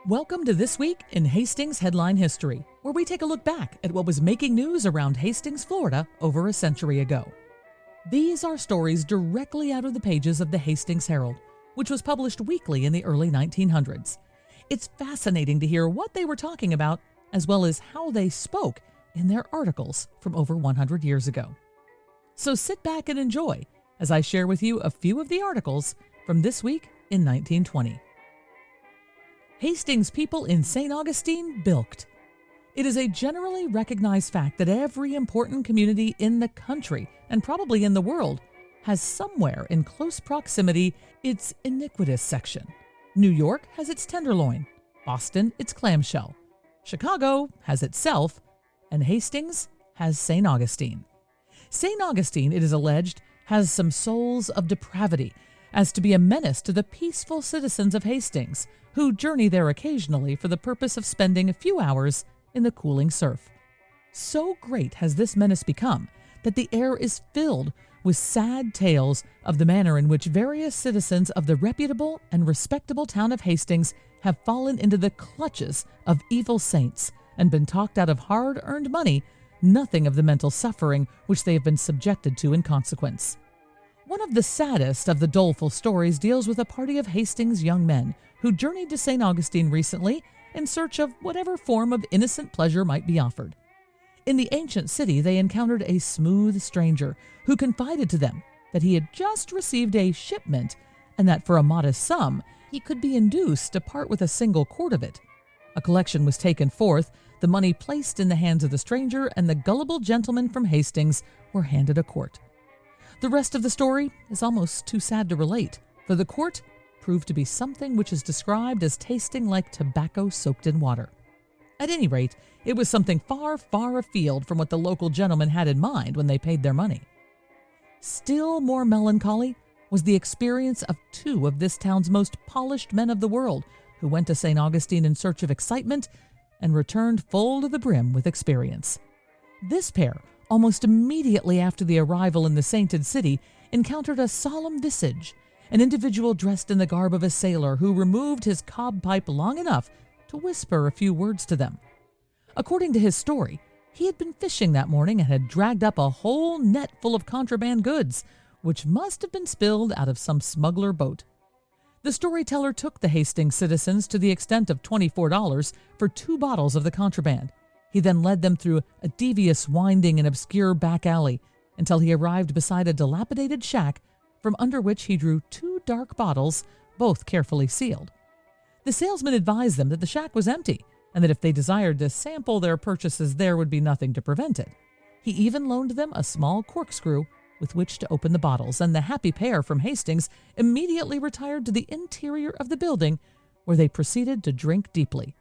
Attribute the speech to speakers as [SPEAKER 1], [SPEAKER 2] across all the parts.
[SPEAKER 1] Welcome to This Week in Hastings Headline History, where we take a look back at what was making news around Hastings, Florida over a century ago. These are stories directly out of the pages of the Hastings Herald, which was published weekly in the early 1900s. It's fascinating to hear what they were talking about, as well as how they spoke in their articles from over 100 years ago. So sit back and enjoy as I share with you a few of the articles from this week in 1920. Hastings people in St. Augustine bilked. It is a generally recognized fact that every important community in the country, and probably in the world, has somewhere in close proximity its iniquitous section. New York has its tenderloin, Boston its clamshell, Chicago has itself, and Hastings has St. Augustine. St. Augustine, it is alleged, has some souls of depravity, as to be a menace to the peaceful citizens of Hastings, who journey there occasionally for the purpose of spending a few hours in the cooling surf. So great has this menace become that the air is filled with sad tales of the manner in which various citizens of the reputable and respectable town of Hastings have fallen into the clutches of evil saints and been talked out of hard-earned money, nothing of the mental suffering which they have been subjected to in consequence. One of the saddest of the doleful stories deals with a party of Hastings young men who journeyed to St. Augustine recently in search of whatever form of innocent pleasure might be offered. In the ancient city, they encountered a smooth stranger who confided to them that he had just received a shipment and that for a modest sum he could be induced to part with a single quart of it. A collection was taken forth, the money placed in the hands of the stranger, and the gullible gentlemen from Hastings were handed a quart. The rest of the story is almost too sad to relate, for the quart proved to be something which is described as tasting like tobacco soaked in water. At any rate, it was something far, far afield from what the local gentlemen had in mind when they paid their money. Still more melancholy was the experience of two of this town's most polished men of the world who went to St. Augustine in search of excitement and returned full to the brim with experience. This pair, almost immediately after the arrival in the sainted city, encountered a solemn visage, an individual dressed in the garb of a sailor who removed his cob pipe long enough to whisper a few words to them. According to his story, he had been fishing that morning and had dragged up a whole net full of contraband goods, which must have been spilled out of some smuggler boat. The storyteller took the Hastings citizens to the extent of $24 for 2 bottles of the contraband. He then led them through a devious, winding, and obscure back alley until he arrived beside a dilapidated shack from under which he drew 2 dark bottles, both carefully sealed. The salesman advised them that the shack was empty and that if they desired to sample their purchases there would be nothing to prevent it. He even loaned them a small corkscrew with which to open the bottles, and the happy pair from Hastings immediately retired to the interior of the building, where they proceeded to drink deeply.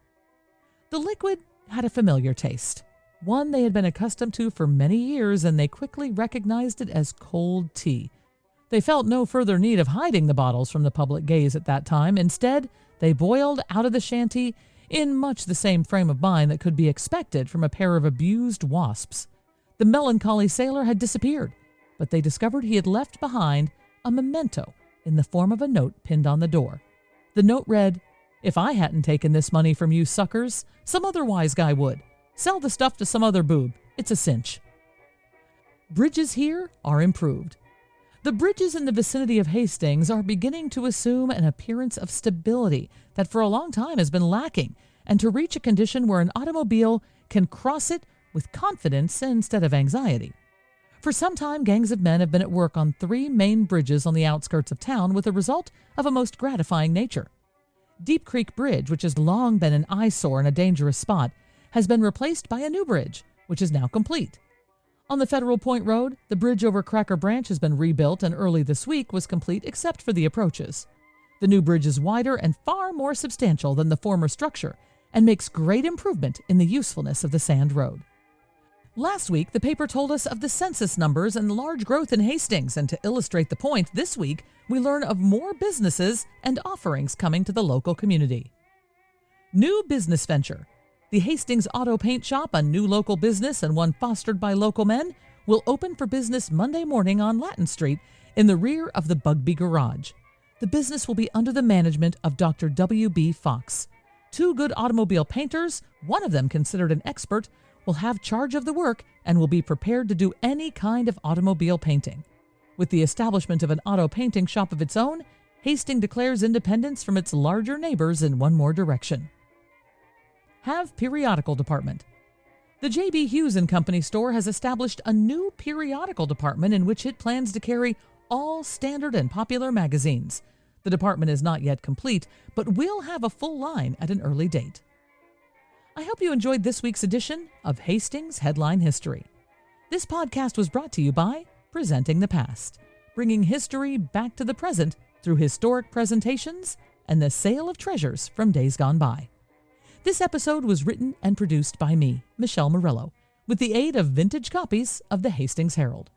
[SPEAKER 1] The liquid had a familiar taste, one they had been accustomed to for many years, and they quickly recognized it as cold tea. They felt no further need of hiding the bottles from the public gaze at that time. Instead, they boiled out of the shanty in much the same frame of mind that could be expected from a pair of abused wasps. The melancholy sailor had disappeared, but they discovered he had left behind a memento in the form of a note pinned on the door. The note read, "If I hadn't taken this money from you suckers, some other wise guy would. Sell the stuff to some other boob. It's a cinch." Bridges here are improved. The bridges in the vicinity of Hastings are beginning to assume an appearance of stability that for a long time has been lacking, and to reach a condition where an automobile can cross it with confidence instead of anxiety. For some time, gangs of men have been at work on 3 main bridges on the outskirts of town with a result of a most gratifying nature. Deep Creek Bridge, which has long been an eyesore and a dangerous spot, has been replaced by a new bridge, which is now complete. On the Federal Point Road, the bridge over Cracker Branch has been rebuilt and early this week was complete except for the approaches. The new bridge is wider and far more substantial than the former structure and makes great improvement in the usefulness of the sand road. Last week, the paper told us of the census numbers and large growth in Hastings, and to illustrate the point, this week we learn of more businesses and offerings coming to the local community. New business venture. The Hastings Auto Paint Shop, a new local business and one fostered by local men, will open for business Monday morning on Latin Street in the rear of the Bugby Garage. The business will be under the management of Dr. W.B. Fox. 2 good automobile painters, one of them considered an expert, will have charge of the work and will be prepared to do any kind of automobile painting. With the establishment of an auto painting shop of its own, Hastings declares independence from its larger neighbors in one more direction. Have periodical department. The J.B. Hughes & Company store has established a new periodical department in which it plans to carry all standard and popular magazines. The department is not yet complete, but will have a full line at an early date. I hope you enjoyed this week's edition of Hastings Headline History. This podcast was brought to you by Presenting the Past, bringing history back to the present through historic presentations and the sale of treasures from days gone by. This episode was written and produced by me, Michelle Murillo, with the aid of vintage copies of the Hastings Herald.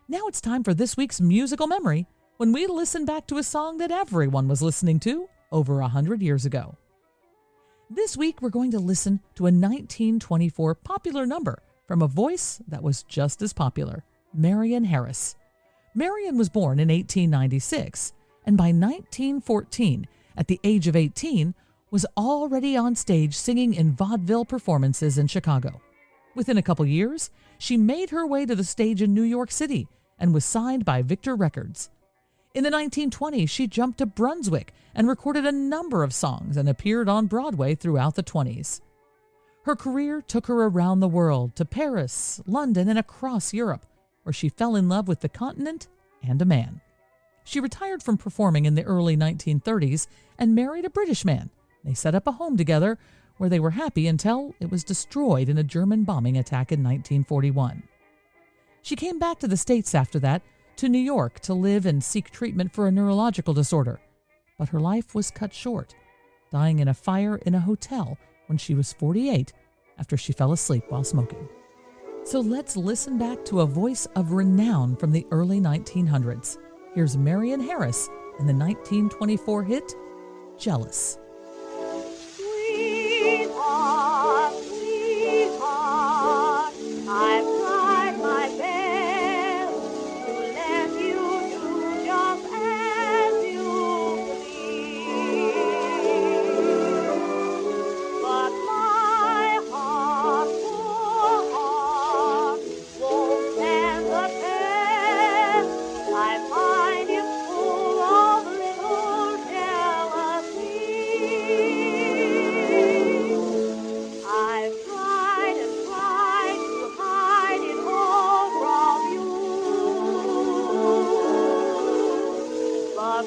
[SPEAKER 1] Now it's time for this week's musical memory, when we listen back to a song that everyone was listening to over 100 years ago. This week we're going to listen to a 1924 popular number from a voice that was just as popular, Marion Harris. Marion was born in 1896, and by 1914, at the age of 18, was already on stage singing in vaudeville performances in Chicago. Within a couple years, she made her way to the stage in New York City and was signed by Victor Records. In the 1920s, she jumped to Brunswick and recorded a number of songs and appeared on Broadway throughout the 20s. Her career took her around the world to Paris, London, and across Europe, where she fell in love with the continent and a man. She retired from performing in the early 1930s and married a British man. They set up a home together where they were happy until it was destroyed in a German bombing attack in 1941. She came back to the States after that, to New York, to live and seek treatment for a neurological disorder. But her life was cut short, dying in a fire in a hotel when she was 48 after she fell asleep while smoking. So let's listen back to a voice of renown from the early 1900s. Here's Marion Harris in the 1924 hit, Jealous.
[SPEAKER 2] Sweetheart, sweetheart, I've tried my best to let you do just as you please. But my heart, poor heart, won't stand the test. I find it full of little jealousy. I've tried and tried to hide it all from you, but